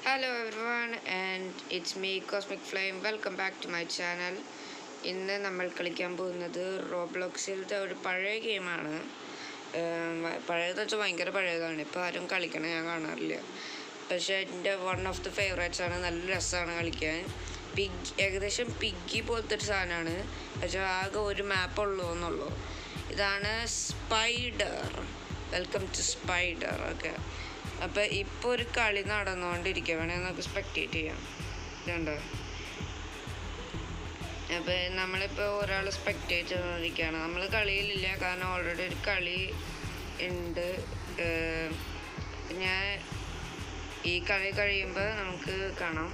Hello everyone and it's me Cosmic Flame. Welcome back to my channel. ഇന്ന് നമ്മൾ കളിക്കാൻ പോകുന്നത് റോബ്ലോക്സിലത്തെ ഒരു പഴയ ഗെയിമാണ്. പഴയതെന്ന് വെച്ചാൽ ഭയങ്കര പഴയതാണ്. ഇപ്പോൾ ആരും കളിക്കണം ഞാൻ കാണാറില്ല. പക്ഷേ എൻ്റെ വൺ ഓഫ് ദി ഫേവറേറ്റ്സ് ആണ്. നല്ല രസമാണ് കളിക്കാൻ. ഏകദേശം പിഗ്ഗി പോലത്തെ ഒരു സാധനമാണ്. പക്ഷേ ആകെ ഒരു മാപ്പ് ഉള്ളൂ എന്നുള്ളൂ. ഇതാണ് spider. Welcome to spider. Okay, അപ്പോൾ ഇപ്പോൾ ഒരു കളി നടന്നുകൊണ്ടിരിക്കുക. വേണമെങ്കിൽ നമുക്ക് സ്പെക്ടേറ്റ് ചെയ്യാം. ഇതുണ്ടോ? അപ്പോൾ നമ്മളിപ്പോൾ ഒരാൾ സ്പെക്ടേറ്റ് ചെയ്തുകൊണ്ടിരിക്കുകയാണ്. നമ്മൾ കളിയിലില്ല, കാരണം ഓൾറെഡി ഒരു കളി ഉണ്ട്. ഞാൻ ഈ കളി കഴിയുമ്പോൾ നമുക്ക് കാണാം.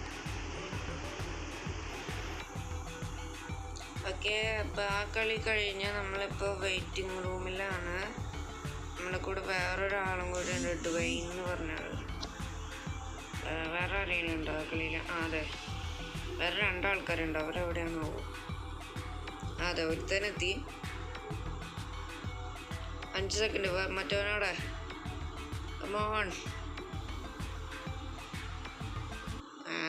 ഓക്കെ, അപ്പോൾ ആ കളി കഴിഞ്ഞാൽ നമ്മളിപ്പോൾ വെയിറ്റിംഗ് റൂമിലാണ്. നമ്മുടെ കൂടെ വേറൊരാളും കൂടി ഉണ്ട്, ഡുവൈൻ എന്ന് പറഞ്ഞാൽ. വേറെ അറിയണുണ്ടോ ആ കളിയിൽ? അതെ, വേറെ രണ്ടാൾക്കാരുണ്ട്. അവരെവിടെയാണെന്ന് പോകും. അതെ, ഒരുത്തനെത്തി. 5 സെക്കൻഡ്. മറ്റവനോടെ മോൺ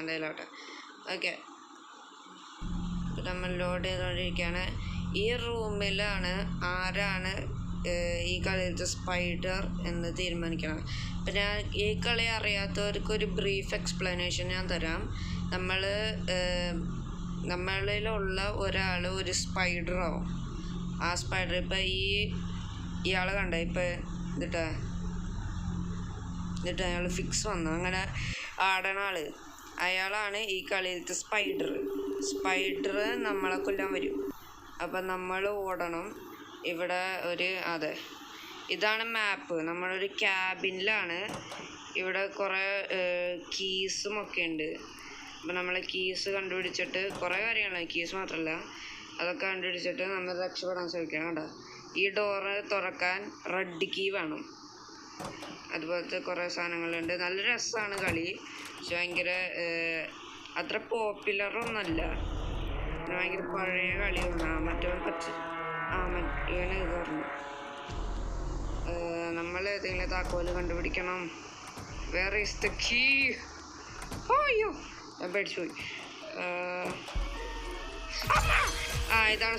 എന്തായാലോട്ടെ. ഓക്കെ, നമ്മൾ ലോഡ് ചെയ്തുകൊണ്ടിരിക്കുകയാണ്. ഈ റൂമിലാണ് ആരാണ് ഈ കളിയിലത്തെ സ്പൈഡർ എന്ന് തീരുമാനിക്കണം. അപ്പം ഞാൻ ഈ കളി അറിയാത്തവർക്കൊരു ബ്രീഫ് എക്സ്പ്ലനേഷൻ ഞാൻ തരാം. നമ്മളിലുള്ള ഒരാൾ ഒരു സ്പൈഡറാവും. ആ സ്പൈഡർ ഇപ്പം ഇയാളെ കണ്ട, ഇപ്പം എന്നിട്ട് അയാൾ ഫിക്സ് വന്നു. അങ്ങനെ ആടണ ആള് അയാളാണ് ഈ കളിയിലത്തെ സ്പൈഡർ നമ്മളെ കൊല്ലാൻ വരും. അപ്പം നമ്മൾ ഓടണം. ഇവിടെ അതെ, ഇതാണ് മാപ്പ്. നമ്മളൊരു ക്യാബിനിലാണ്. ഇവിടെ കുറേ കീസും ഒക്കെ ഉണ്ട്. അപ്പം നമ്മൾ കീസ് കണ്ടുപിടിച്ചിട്ട് കുറേ കാര്യങ്ങളാണ്, കീസ് മാത്രമല്ല, അതൊക്കെ കണ്ടുപിടിച്ചിട്ട് നമ്മൾ രക്ഷപ്പെടാൻ ശ്രമിക്കണം. കേട്ടോ, ഈ ഡോറ് തുറക്കാൻ റെഡ് കീ വേണം. അതുപോലത്തെ കുറേ സാധനങ്ങളുണ്ട്. നല്ല രസമാണ് കളി. പക്ഷെ ഭയങ്കര അത്ര പോപ്പുലറൊന്നുമല്ല. ഭയങ്കര പഴയ കളിയാണ്. മറ്റവൻ ഇവന് ഇത് പറഞ്ഞു. നമ്മൾ ഏതെങ്കിലും താക്കോല് കണ്ടുപിടിക്കണം. വേറെ ഈസ് ദ കീ. അയ്യോ, ഞാൻ പേടിച്ചു പോയി. ഇതാണ്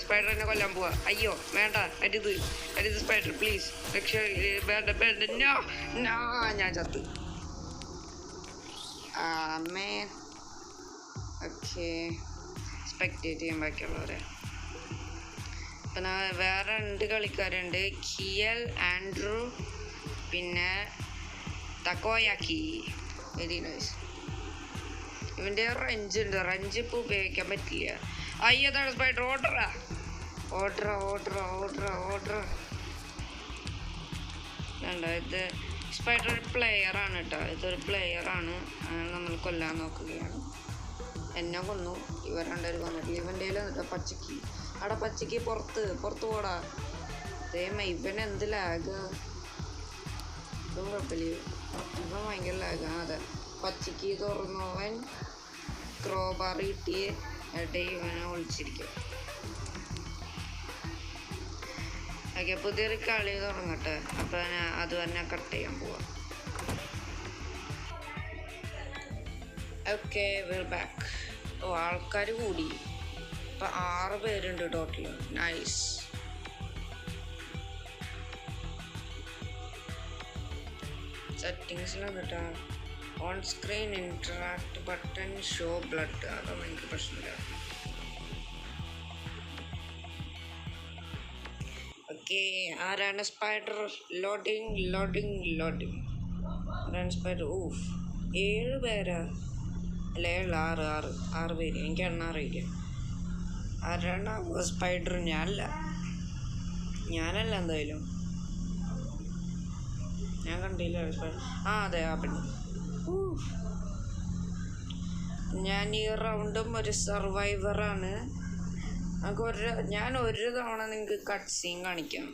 സ്പൈഡറിനെ കൊല്ലാൻ പോവാ. അയ്യോ വേണ്ട, അരുത് സ്പൈഡർ, പ്ലീസ് വേണ്ട. ഞാൻ ചത്ത്. അമ്മേ. ഓക്കെ, സ്പെക്ടേറ്റ് ചെയ്യാൻ ബാക്കിയുള്ളവരെ. അപ്പം വേറെ 2 കളിക്കാരുണ്ട്. കിയൽ, ആൻഡ്രൂ, പിന്നെ തക്കോയാക്കി. Very nice. ഇവൻ്റെ റഞ്ച് ഉണ്ട്. റഞ്ച് ഇപ്പോൾ ഉപയോഗിക്കാൻ പറ്റില്ല. അയ്യതാണ് സ്പൈഡർ. ഓർഡർ വേണ്ട. ഇത് സ്പൈഡർ ഒരു പ്ലെയറാണ് കേട്ടോ. ഇതൊരു പ്ലെയറാണ്. നമ്മൾ കൊല്ലാൻ നോക്കുകയാണ്. എന്നെ കൊന്നു. ഇവർ 2 പേര് കൊന്നിട്ടില്ല. ഇവൻ്റെ കയ്യിൽ പച്ചക്കി. അവിടെ പച്ചക്ക് പുറത്ത് പോടാ. ഇവൻ എന്ത് ലാഗ്. ഇതും കുഴപ്പമില്ല. ഇവൻ ഭയങ്കര ലാഗാണ്. അതെ, പച്ചക്ക് തുറന്നു. അവൻ ക്രോബാർ കിട്ടി ഇവനെ ഒളിച്ചിരിക്കും. ഓക്കെ, പുതിയൊരു കളി തുടങ്ങട്ടെ. അപ്പം അത് തന്നെ കട്ട് ചെയ്യാൻ പോവാം. Okay, well back. ആൾക്കാർ കൂടി. ഇപ്പം 6 പേരുണ്ട് ടോട്ടൽ. നൈസ്. സെറ്റിങ്സിലാണ് കേട്ടോ. On screen interact button show blood. അതൊന്നും എനിക്ക് പ്രശ്നമില്ല. ഓക്കെ, ആരാണ് സ്പൈഡർ? ലോഡിങ്. ആരാണ് സ്പൈഡർ? 7 പേരാ? അല്ല 6 പേര്. എനിക്ക് എണ്ണ അറിയില്ല. ആരാണ് സ്പൈഡർ? ഞാനല്ല എന്തായാലും. ഞാൻ കണ്ടില്ല സ്പൈഡർ. അതെ, ആ പെണ്ണ്. ഞാൻ ഈ റൗണ്ടും ഒരു സർവൈവറാണ്. ഞാൻ ഒരു തവണ നിങ്ങൾക്ക് കട്ട് സീൻ കാണിക്കാം.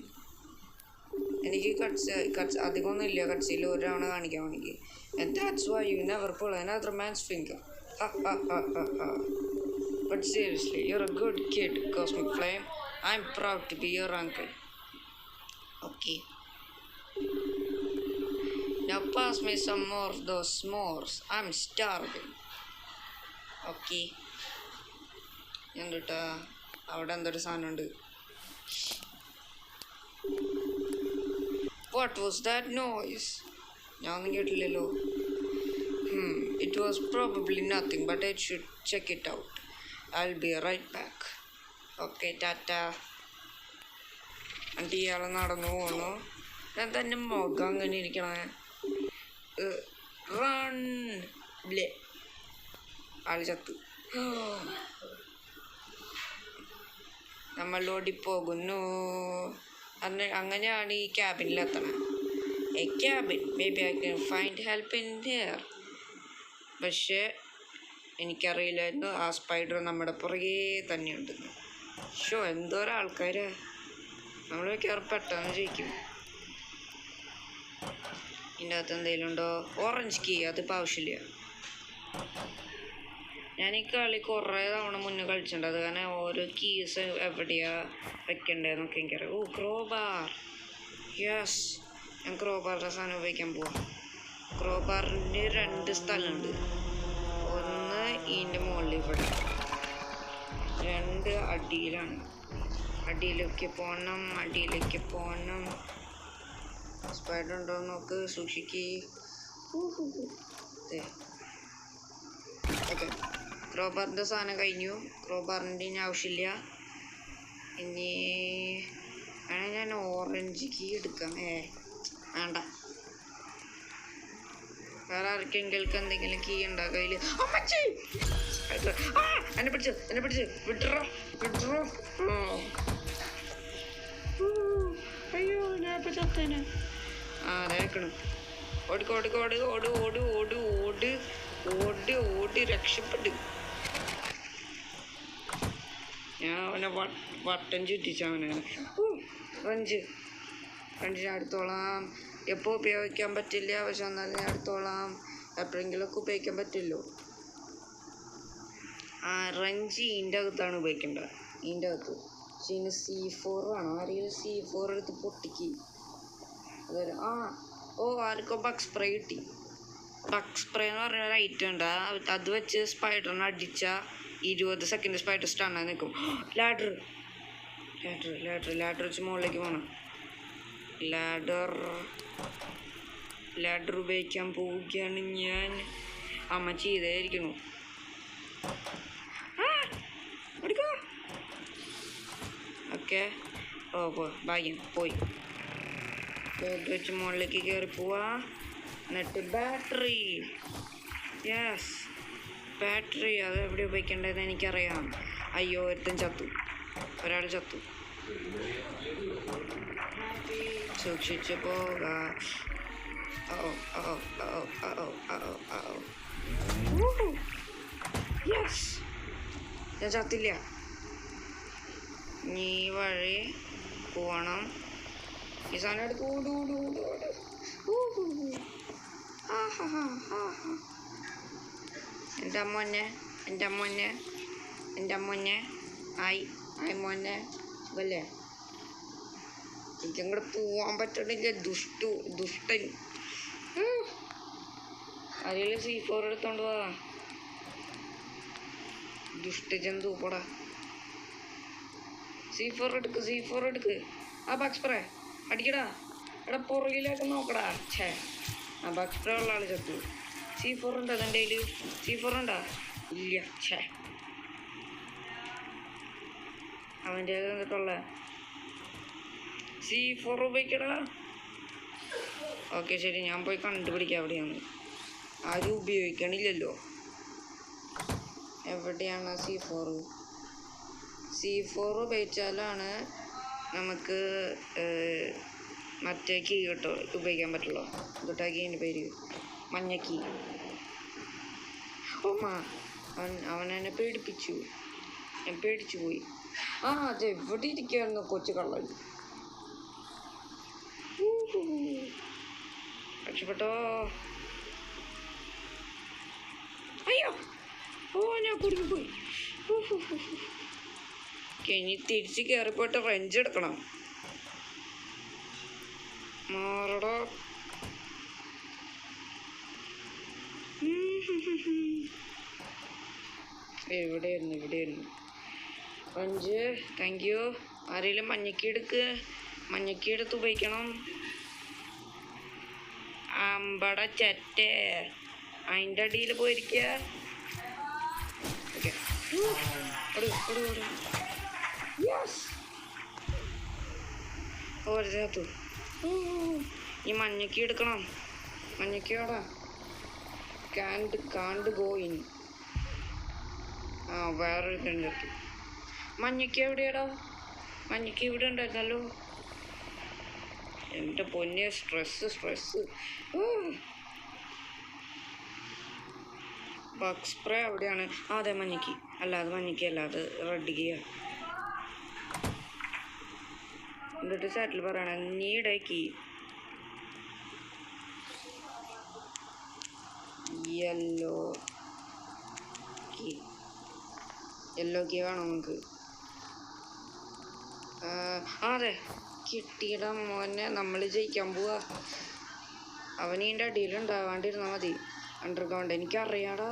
എനിക്ക് കട്ട്സ് അധികമൊന്നും ഇല്ല. കട്ട് സീനിൽ ഒരു തവണ കാണിക്കാൻ വേണമെങ്കിൽ. And that's why you never pull another man's finger. But seriously, you're a good kid, Cosmic Flame. I'm proud to be your uncle. Okay. Now pass me some more of those s'mores. I'm starving. Okay. എന്തുട്ടാ അവിടെ എന്തൊരു സാധനമുണ്ട്. What was that noise? ഞാൻ ഒന്നും കേട്ടില്ലല്ലോ. It was probably nothing, but I should check it out. I'll be right back. Okay, tata. എന്നിട്ട് ഇയാളെ നടന്നു പോകണു. ഞാൻ തന്നെ മുഖം അങ്ങനെ ഇരിക്കണേ. റൺ ബ്ലേ. ആള് ചത്തു. നമ്മൾ ഓടിപ്പോകുന്നു. അങ്ങനെയാണ് ഈ ക്യാബിനിലെത്തണത്. A cabin, may be I can find help in here. പക്ഷേ എനിക്കറിയില്ലായിരുന്നു ആ സ്പൈഡർ നമ്മുടെ പുറകെ തന്നെയുണ്ട്. എന്തോരം ആൾക്കാരാ. നമ്മൾ മിക്കവാറും പെട്ടെന്ന് ജയിക്കും. ഇതിൻ്റെ അകത്ത് എന്തെങ്കിലും ഉണ്ടോ? ഓറഞ്ച് കീ, അതിപ്പോൾ ആവശ്യമില്ല. ഞാൻ ഈ കളി കുറേ തവണ മുന്നേ കളിച്ചിട്ടുണ്ട്. അത് കാരണം ഓരോ കീസ് എവിടെയാണ് വെക്കേണ്ടതെന്നൊക്കെ എനിക്കറിയാം. ക്രോബാർ. യെസ്, ഞാൻ ക്രോബാറിൻ്റെ സാധനം ഉപയോഗിക്കാൻ പോവാം. ക്രോബാറിൻ്റെ 2 സ്ഥലമുണ്ട്. ഒന്ന് ഇതിൻ്റെ മുകളിൽ, ഇവിടെ 2 അടിയിലാണ്. അടിയിലേക്ക് പോകണം. സ്പൈഡർ ഉണ്ടോ നോക്ക്, സൂക്ഷിക്ക്. ഓക്കെ, ക്രോബാറിൻ്റെ സാധനം കഴിഞ്ഞു. ക്രോബാറിൻ്റെ ഇനി ആവശ്യമില്ല. ഇനി വേണേൽ ഞാൻ ഓറഞ്ച് കീ എടുക്കാം. വേണ്ട, വേറെ ആർക്കെങ്കിലും എന്തെങ്കിലും കീ ഉണ്ടാകും കയ്യിൽ. എന്നെ പിടിച്ച് വിട്രോ. അയ്യോ, ഞാൻ ഇപ്പം ചത്തേനെ. അതേക്കണം. ഓടി രക്ഷപ്പെട്ട്. ഞാൻ അവനെ വട്ടം ചുറ്റിച്ചവനെ. റഞ്ചിനെ അടുത്തോളാം. എപ്പോൾ ഉപയോഗിക്കാൻ പറ്റില്ല, പക്ഷെ എന്നാലും ഞാൻ അടുത്തോളാം. എപ്പോഴെങ്കിലുമൊക്കെ ഉപയോഗിക്കാൻ പറ്റില്ലോ. റഞ്ചി ഇതിൻ്റെ അകത്താണ് ഉപയോഗിക്കേണ്ടത്. ഇതിൻ്റെ അകത്ത്. പക്ഷെ ഇതിന് C4 ആണോ? ആരെങ്കിലും C4 എടുത്ത് പൊട്ടിക്ക്. അതെ. ആർക്കോ ബഗ് സ്പ്രേ കിട്ടി. ബഗ് സ്പ്രേ എന്ന് പറഞ്ഞൊരു ഐറ്റം ഉണ്ട്. അത് വെച്ച് സ്പൈഡറിനെ അടിച്ചാൽ 20 സെക്കൻഡ് സ്പൈഡർ സ്റ്റണ്ണായി നിൽക്കും. ലാഡർ വെച്ച് മുകളിലേക്ക് പോകണം. ലാഡർ ഉപയോഗിക്കാൻ പോവുകയാണ് ഞാൻ. അമ്മ ചെയ്തായിരിക്കണു. ഓക്കെ, ഭാഗ്യം പോയി. ലാഡർ വെച്ച് മുകളിലേക്ക് കയറി പോവാ. എന്നിട്ട് ബാറ്ററി. Yes, battery. അത് എവിടെ ഉപയോഗിക്കേണ്ടതെന്ന് എനിക്കറിയാം. അയ്യോ, ഒരാൾ ചത്തു. സൂക്ഷിച്ചു പോക. യെസ്, ഞാൻ ചത്തില്ല. നീ വഴി പോകണം. ഈ സാധനം എടുത്ത് ഓട്. എൻ്റെ മോനെ ആയി മോനെ അല്ലേ. എനിക്കങ്ങോട്ട് പോവാൻ പറ്റണില്ല. ദുഷ്ടൻ. ആരെങ്കിലും C4 എടുത്തോണ്ട് പോവാ. ദുഷ്ടജന്തു പോടാ. C4 എടുക്ക്. ബഗ് സ്പ്രേ അടിക്കടാ. എടാ പുറകിലേക്ക് നോക്കടാ. ബഗ് സ്പ്രേ ഉള്ള ആള് ചത്തു. C4 ഉണ്ടോ അതിൻ്റെ കയ്യിൽ? C4 ഉണ്ടോ? ഇല്ല. അവൻ്റെ എന്നിട്ടുള്ള C4 ഉപയോഗിക്കടാ. ഓക്കെ, ശരി, ഞാൻ പോയി കണ്ടുപിടിക്കാം എവിടെയാണ്. ആരും ഉപയോഗിക്കണില്ലല്ലോ. എവിടെയാണ് C4 ഉപയോഗിച്ചാലാണ് നമുക്ക് മറ്റേ കീ ഉപയോഗിക്കാൻ പറ്റുള്ളൂ. തൊട്ടാ കീൻ്റെ പേര് മഞ്ഞക്കീ. അവൻ എന്നെ പേടിപ്പിച്ചു. ഞാൻ പേടിച്ചു പോയി. അത് എവിടെ ഇരിക്കുകയായിരുന്നു കൊച്ചു കള്ളൻ. രക്ഷപ്പെട്ടോ. അയ്യോ, ഞാൻ കുടുങ്ങിപ്പോയി. ഇനി തിരിച്ച് കയറിപ്പോയിട്ട് റെഞ്ച് എടുക്കണം. മാറടോ. ഇവിടെയായിരുന്നു 5. Thank you. ആരെങ്കിലും മഞ്ഞക്കി എടുത്ത് ഉപയോഗിക്കണം. അമ്പട ചെറ്റേ അതിൻ്റെ അടിയിൽ പോയിരിക്കുക. ഓക്കെ ഓരോ ഈ മഞ്ഞക്കി എടുക്കണം. മഞ്ഞക്കോടാ കാണ്ട് ഗോ ഇൻ. വേറൊരു ഫ്രണ്ട് എടുത്തു. മഞ്ഞക്ക് എവിടെയാടാ? മഞ്ഞക്ക് ഇവിടെ ഉണ്ടായിരുന്നല്ലോ. എൻ്റെ പൊന്നെ സ്ട്രെസ്. ബഗ് സ്പ്രേ എവിടെയാണ്? അതെ മഞ്ഞക്ക് അല്ല, അത് മഞ്ഞക്കല്ല, അത് റെഡ് ഗിയ. എന്നിട്ട് സെറ്റിൽ പറയണ നീടക്കി യെല്ലോ കീ വേണം നമുക്ക്. അതെ കിട്ടിയിട മോനെ, നമ്മൾ ജയിക്കാൻ പോവാ. അവനീൻ്റെ അടിയിൽ ഉണ്ടാവാണ്ടിരുന്നാൽ മതി. അണ്ടർഗ്രൗണ്ട് എനിക്കറിയാടാ.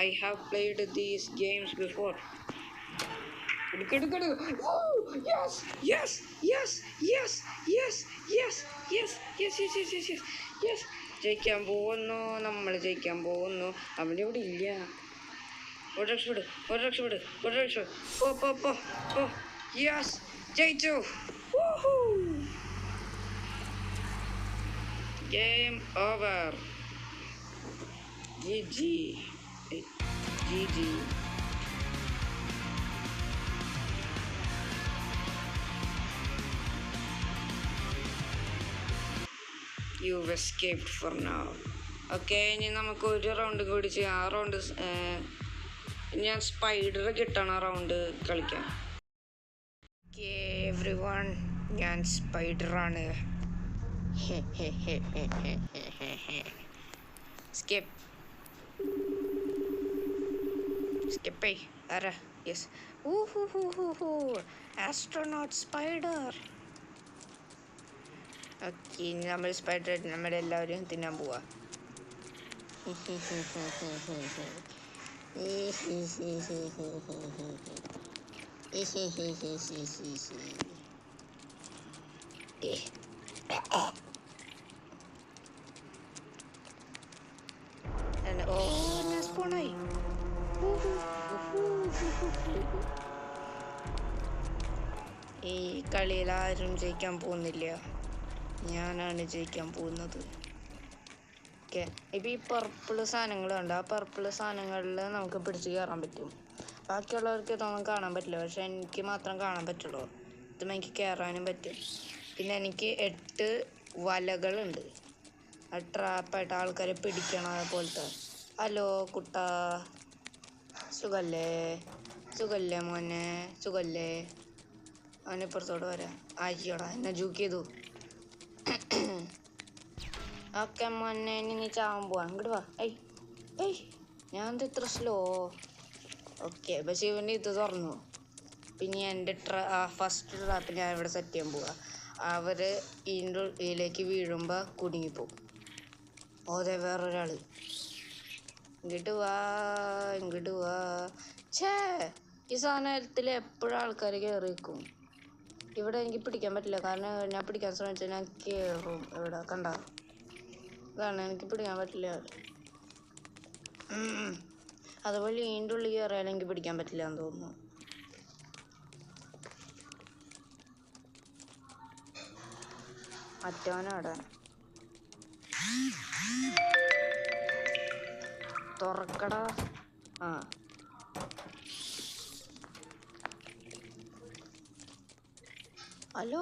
I have played these games before. എടുക്കെടു. ജയിക്കാൻ പോകുന്നു, നമ്മൾ ജയിക്കാൻ പോകുന്നു. അവനിവിടെ ഇല്ല. ഒരു രക്ഷപ്പെട്. പോ. യെസ്, ജയിച്ചു. Game over. GG. You've escaped for now. Okay, ഇനി നമുക്ക് ഒരു റൗണ്ട് കൂടി ചെയ്യാം. ആ റൗണ്ട് ഞാൻ സ്പൈഡർ കിട്ടണ റൗണ്ട് കളിക്കാം. ഓക്കെ എവ്രിവൺ, ഞാൻ സ്പൈഡറാണ്. സ്കിപ്പ് ആരാ? യെസ്. Astronaut spider. ഓക്കെ, നമ്മൾ സ്പൈഡർ നമ്മളെല്ലാവരും തിന്നാൻ പോവാ. ഞാൻ സ്പോണായി. ഈ കളിയിൽ ആരും ജയിക്കാൻ പോകുന്നില്ല, ഞാനാണ് ജയിക്കാൻ പോകുന്നത്. ഓക്കെ, ഇപ്പം ഈ പർപ്പിൾ സാധനങ്ങളുണ്ട്. ആ പർപ്പിൾ സാധനങ്ങളിൽ നമുക്ക് പിടിച്ച് കയറാൻ പറ്റും. ബാക്കിയുള്ളവർക്ക് ഇതൊന്നും കാണാൻ പറ്റില്ല, പക്ഷെ എനിക്ക് മാത്രം കാണാൻ പറ്റുള്ളൂ. ഇതും എനിക്ക് കയറാനും പറ്റും. പിന്നെ എനിക്ക് 8 വലകളുണ്ട്, ട്രാപ്പായിട്ട് ആൾക്കാരെ പിടിക്കണ പോലത്തെ. ഹലോ കുട്ടാ, സുഖല്ലേ മോനെ? സുഖല്ലേ? അവനിപ്പുറത്തോട്ട് വരാം. ആയിക്കോടാ, എന്നെ ജൂക്ക് ചെയ്തു. ഓക്കെ മോനെ, നീ ചാവാൻ പോവാ. ഇങ്ങോട്ട് വാ. ഞാൻ എന്താ ഇത്ര സ്ലോ? ഓക്കെ, പക്ഷെ ഇവൻ്റെ ഇത് തുറന്നു. പിന്നെ എൻ്റെ ഫസ്റ്റ് ട്രാപ്പ് ഞാൻ ഇവിടെ സെറ്റ് ചെയ്യാൻ പോവാ. അവർ ഇതിൻ്റെ ഉള്ളിലേക്ക് വീഴുമ്പോൾ കുടുങ്ങിപ്പോവും. അതെ, വേറൊരാൾ ഇങ്ങോട്ട് വാ. ഈ സാധനത്തിൽ എപ്പോഴും ആൾക്കാർ കയറി നിൽക്കും. ഇവിടെ എനിക്ക് പിടിക്കാൻ പറ്റില്ല, കാരണം ഞാൻ പിടിക്കാൻ ശ്രമിച്ചാൽ ഞാൻ കയറും. ഇവിടെ കണ്ട, ഇതാണ് എനിക്ക് പിടിക്കാൻ പറ്റില്ല. അതുപോലെ ഇതിൻ്റെ ഉള്ളിൽ കയറിയാലും എനിക്ക് പിടിക്കാൻ പറ്റില്ല എന്ന് തോന്നുന്നു. മറ്റവനവിടെ തുറക്കടാ. ഹലോ.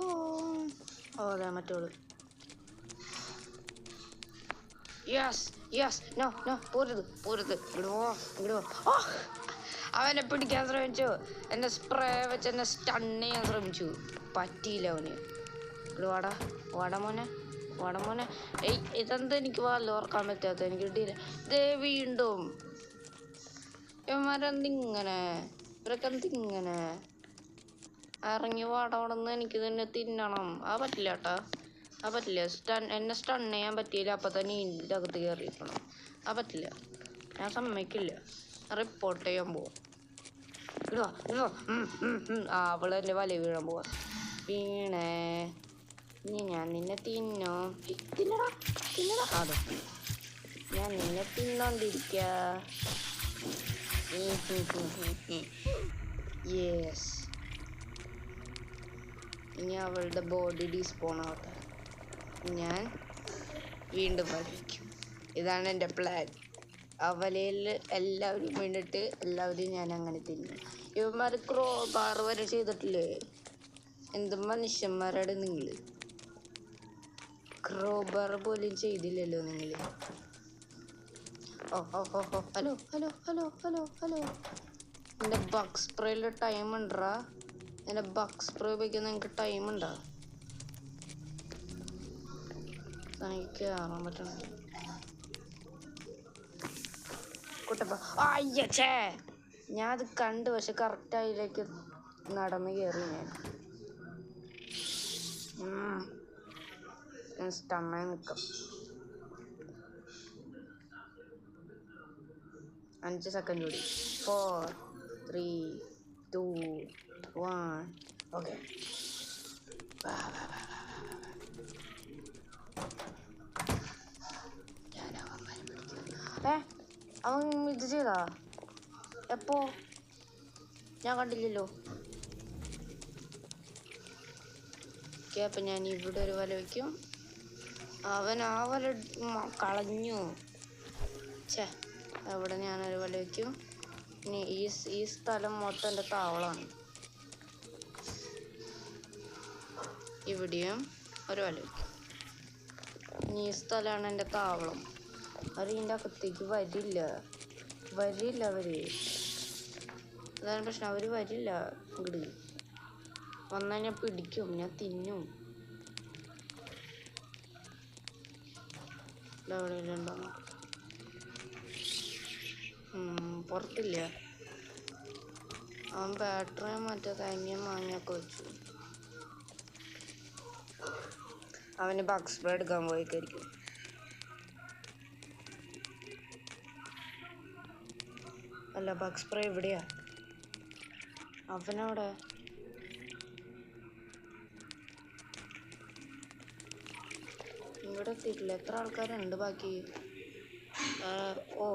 അതെ മറ്റോള്. യെസ്. നോ പോരുത്. ഇങ്ങോട്ട് വാ. അവനെ പിടിക്കാൻ ശ്രമിച്ചു. എന്നെ സ്പ്രേ വെച്ച് എന്നെ സ്റ്റൺ ചെയ്യാൻ ശ്രമിച്ചു. പറ്റിയില്ല അവന്. ഇങ്ങോട്ട് വാടാ മോനെ. ഇതെന്താ എനിക്ക് വല്ല ഓർക്കാൻ പറ്റാത്ത? എനിക്ക് കിട്ടിയില്ല. ഇതേ വീണ്ടും ഇവരൊക്കെ എന്തിങ്ങനെ ഇറങ്ങി വാട അവിടെ നിന്ന് എനിക്ക് തന്നെ തിന്നണം. പറ്റില്ല കേട്ടാ. അത് പറ്റില്ല. എന്നെ സ്റ്റൺ ചെയ്യാൻ പറ്റിയില്ല. അപ്പം തന്നെ ഇതിൻ്റെ അകത്ത് കയറിയിരിക്കണം. അത് പറ്റില്ല. ഞാൻ സമ്മതിക്കില്ല. റിപ്പോർട്ട് ചെയ്യാൻ പോവാം. ഇതോ ഇതോ അവള് എൻ്റെ വല വീഴാൻ പോവാ. വീണേ ഇനി ഞാൻ നിന്നെ തിന്നോ. തിന്നടാ തിന്നടാ. അതെ ഞാൻ നിന്നെ തിന്നോണ്ടിരിക്ക. യെസ്. ഇനി അവളുടെ ബോഡി ഡിസ്പോൺ ആവട്ടെ. ഞാൻ വീണ്ടും വരയ്ക്കും. ഇതാണ് എൻ്റെ പ്ലാൻ. അവലയിൽ എല്ലാവരും വീണിട്ട് എല്ലാവരും ഞാൻ അങ്ങനെ തിന്നും. ഇവന്മാർ ക്രോബാർ വരെ ചെയ്തിട്ടില്ലേ? എന്ത് മനുഷ്യന്മാരാണ് നിങ്ങൾ. ക്രോബാർ പോലും ചെയ്തില്ലല്ലോ നിങ്ങൾ. ഓ ഓ ഓ ഓ hello hello hello hello hello. എൻ്റെ ബഗ് സ്പ്രേയിൽ ടൈം ഉണ്ടറാ? എൻ്റെ ബഗ് സ്പ്രേ ഉപയോഗിക്കാൻ നിങ്ങൾക്ക് ടൈം ഉണ്ടോ? എനിക്ക് കയറാൻ പറ്റണം. കുട്ടപ്പ അയ്യച്ചേ, ഞാൻ അത് കണ്ടു. പക്ഷെ കറക്റ്റ് അതിലേക്ക് നടന്ന് കയറി. ഞാൻ സ്റ്റമ്മായി നിൽക്കാം. 5 സെക്കൻഡ് കൂടി. 4 3 2 1 ഓക്കെ. അവൻ ഇത് ചെയ്താ എപ്പോ? ഞാൻ കണ്ടില്ലല്ലോ. ഓക്കെ, അപ്പം ഞാൻ ഇവിടെ ഒരു വല വയ്ക്കും. അവൻ ആ വല കളഞ്ഞു. ഛേ, അവിടെ ഞാനൊരു വല വയ്ക്കും. ഇനി ഈ സ്ഥലം മൊത്തം എൻ്റെ താവളമാണ്. ഇവിടെയും ഒരു വല വയ്ക്കും. ഇനി ഈ സ്ഥലമാണ് എൻ്റെ താവളം. അവർ ഇതിൻ്റെ അകത്തേക്ക് വരില്ല അവർ. അതാണ് പ്രശ്നം. അവർ വരില്ല ഇങ്ങോട്ട്. വന്നാൽ ഞാൻ പിടിക്കും, ഞാൻ തിന്നും. ഇതെവിടെയുണ്ടോ? പുറത്തില്ല. അവൻ ബാറ്ററിയും മറ്റേ തേങ്ങയും മാങ്ങയൊക്കെ വെച്ചു. അവന് ബഗ് സ്പ്രേ എടുക്കാൻ പോയിക്കായിരിക്കും. അല്ല, ബഗ് സ്പ്രേ എവിടെയാ? അവനവിടെ. ഇവിടെ എത്തിയിട്ടില്ല. എത്ര ആൾക്കാരുണ്ട് ബാക്കി? ഓ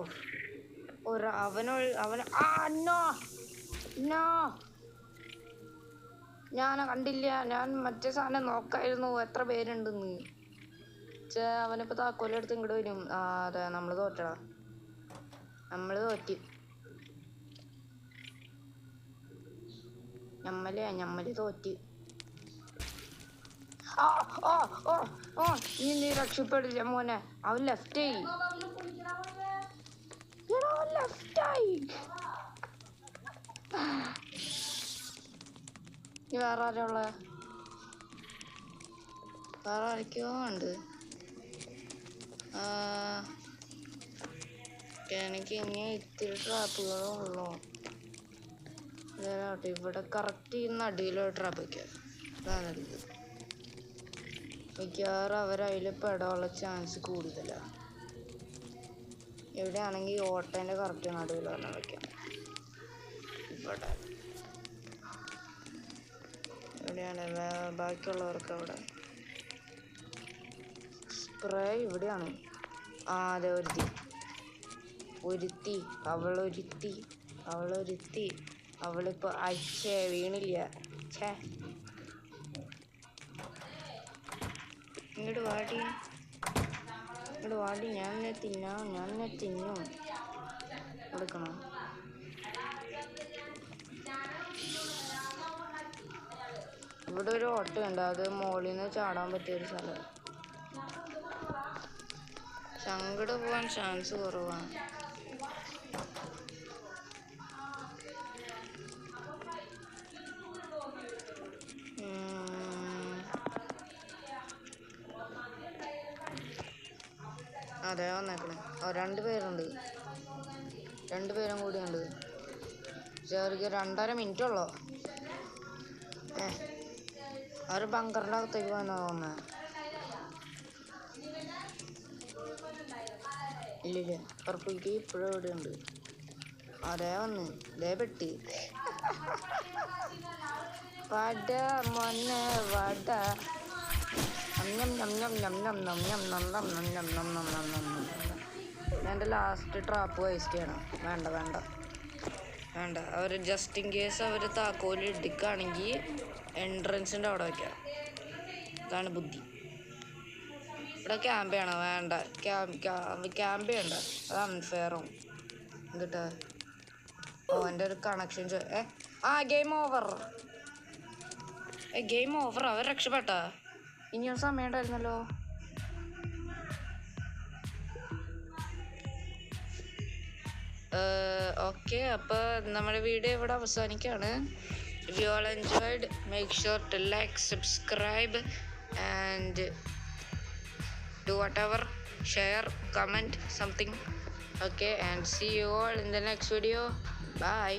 ഞാൻ കണ്ടില്ല. ഞാൻ മറ്റേ സാധനം നോക്കായിരുന്നു എത്ര പേരുണ്ടെന്ന്. അവനിപ്പോൾ താക്കോലെടുത്ത് ഇങ്ങോട്ട് വരും. അതെ, നമ്മൾ തോറ്റടാ. നമ്മൾ തോറ്റി. ഞമ്മല് തോറ്റ്. നീ രക്ഷപ്പെടില്ല മോനെ. അവൻ ലെഫ്റ്റായി. വേറെ ആരാ ഉള്ള? വേറെ ആരൊക്കെയോ ഉണ്ട്. എനിക്ക് ഇനി ഇത്തിരി ട്രാപ്പുകളുള്ളൂ. ഇവിടെ കറക്റ്റ് ഈ നടുവിലൊരു ട്രാപ്പ് വയ്ക്കാം. അതാണ് ഇത്. മിക്കവാറും അവരതിൽ പെടാനുള്ള ചാൻസ് കൂടുതലാണ്. എവിടെയാണെങ്കിൽ ഓട്ടേൻ്റെ കറക്റ്റ് നടുവിൽ തന്നെ വയ്ക്കാം. ഇവിടെ എവിടെയാണ് ബാക്കിയുള്ളവർക്ക് അവിടെ സ്പ്രേ? ഇവിടെയാണ്. അതെ, അവളൊരുത്തി. അവളിപ്പോൾ വീണില്ല. ഛേ, ഇങ്ങോട്ട് വാടി. ഞാൻ തിന്നും. എടുക്കണം. ഇവിടെ ഒരു ഓട്ടമുണ്ട്. അത് മോളിൽ നിന്ന് ചാടാൻ പറ്റിയൊരു സ്ഥലം. അങ്ങോട്ട് പോകാൻ ചാൻസ് കുറവാണ്. അതെ, വന്നേക്കണേ. 2 പേരുണ്ട്. 2 പേരും കൂടി ഉണ്ട്. ചെറിയ 2.5 മിനിറ്റ് ഉള്ളോ? അവർ ബങ്കറിൻ്റെ അകത്തേക്ക് വന്നാ തോന്നുന്നത്. ഇല്ലില്ല പർപ്പിൾക്ക് ഇപ്പോഴും ഇവിടെ ഉണ്ട്. അതേ വന്ന് ഇതേ പെട്ടി വട മൊന്നെ വട എൻ്റെ ലാസ്റ്റ് ട്രാപ്പ് വേസ്റ്റ് ചെയ്യണം. വേണ്ട വേണ്ട വേണ്ട. അവർ ജസ്റ്റ് ഇൻ കേസ് അവർ താക്കോല് എടുക്കുകയാണെങ്കിൽ എൻട്രൻസിൻ്റെ അവിടെ വയ്ക്കാം. ഇതാണ് ബുദ്ധി. ഇവിടെ ക്യാമ്പ് ചെയ്യണോ? വേണ്ട. ക്യാമ്പ് ചെയ്യണ്ട, അത് അൺഫെയറും എന്നിട്ടാ. എൻ്റെ ഒരു connection game over. Game over. അവർ രക്ഷപ്പെട്ടാ? ഇനിയൊരു സമയം ഉണ്ടായിരുന്നല്ലോ. ഓക്കെ, അപ്പോൾ നമ്മുടെ വീഡിയോ ഇവിടെ അവസാനിക്കുകയാണ്. If you all enjoyed, make sure to like, subscribe and do whatever, share, comment something. Okay, and see you all in the next video. Bye.